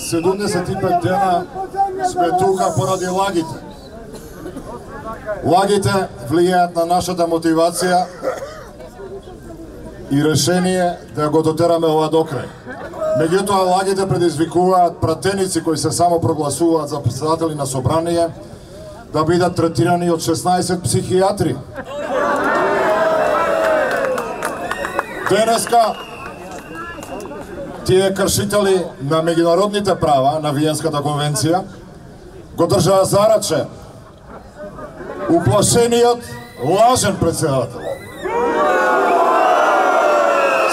75 дена сме тука поради лагите. Лагите влијаат на нашата мотивација и решение да го дотераме ова до крај. Меѓутоа, лагите предизвикуваат пратеници кои се само прогласуваат за председатели на собрание да бидат третирани од 16 психијатри. Денеска тие кршители на меѓународните права на Виенската конвенција го држаа за раче уплашениот лажен председател.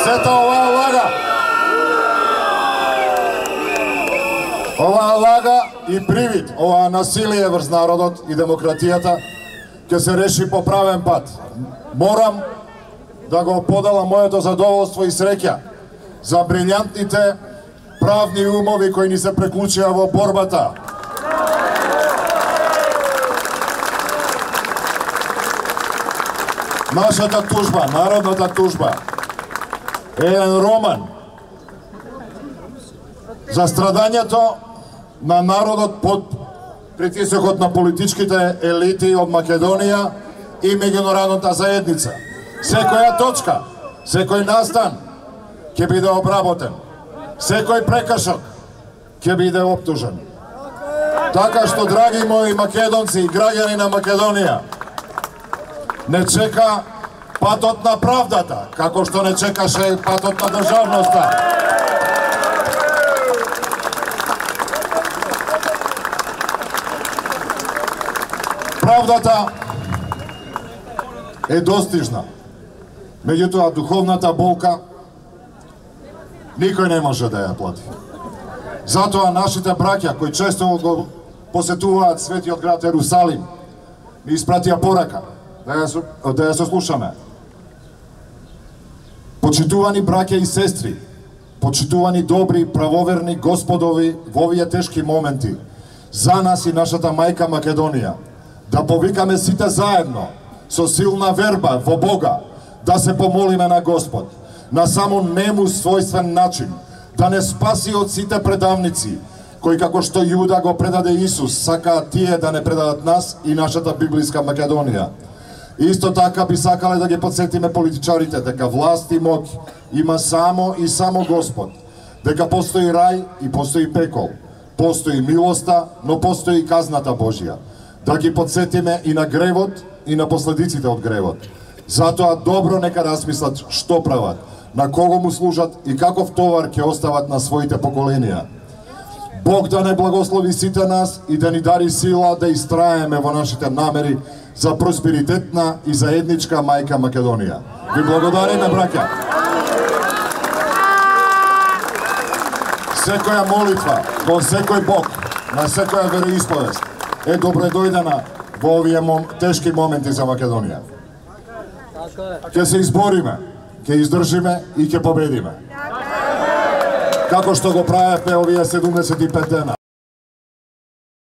Сета оваа лага и привид, оваа насилие врз народот и демократијата ќе се реши по правен пат. Морам да го поделам моето задоволство и среќа за брилјантните правни умови кои ни се преклучија во борбата. Нашата тужба, народната тужба, е еден роман за страдањето на народот под притисокот на политичките елити од Македонија и меѓународната заедница. Секоја точка, секој настан ќе биде обработен. Секој прекршок ќе биде оптужен. Така што, драги мои македонци и граѓани на Македонија, не чека патот на правдата, како што не чекаше патот на државноста. Правдата е достижна. Меѓутоа, духовната болка никој не може да ја плати. Затоа нашите браќа, кои често го посетуваат светиот град Ерусалим, ми испратија порака да ја сослушаме. Почитувани браќа и сестри, почитувани добри, правоверни господови во овие тешки моменти, за нас и нашата мајка Македонија, да повикаме сите заедно, со силна верба во Бога, да се помолиме на Господ, на само нему својствен начин, да не спаси од сите предавници, кои како што Јуда го предаде Исус, сакаат тие да не предадат нас и нашата библиска Македонија. Исто така би сакале да ги подсетиме политичарите дека власт и моќ има само и само Господ, дека постои рај и постои пекол, постои милоста, но постои и казната Божја. Да ги подсетиме и на гревот и на последиците од гревот. Затоа добро нека размислат што прават, на кого му служат и каков товар ќе остават на своите поколенија. Бог да не благослови сите нас и да ни дари сила да истраеме во нашите намери за просперитетна и заедничка мајка Македонија. Ви благодариме, браќа. Секоја молитва во секој Бог, на секоја вероисповест е добредојдена во овие тешки моменти за Македонија. Ќе се избориме, ќе издржиме и ќе победиме. Како што го правевме овие 75 дена.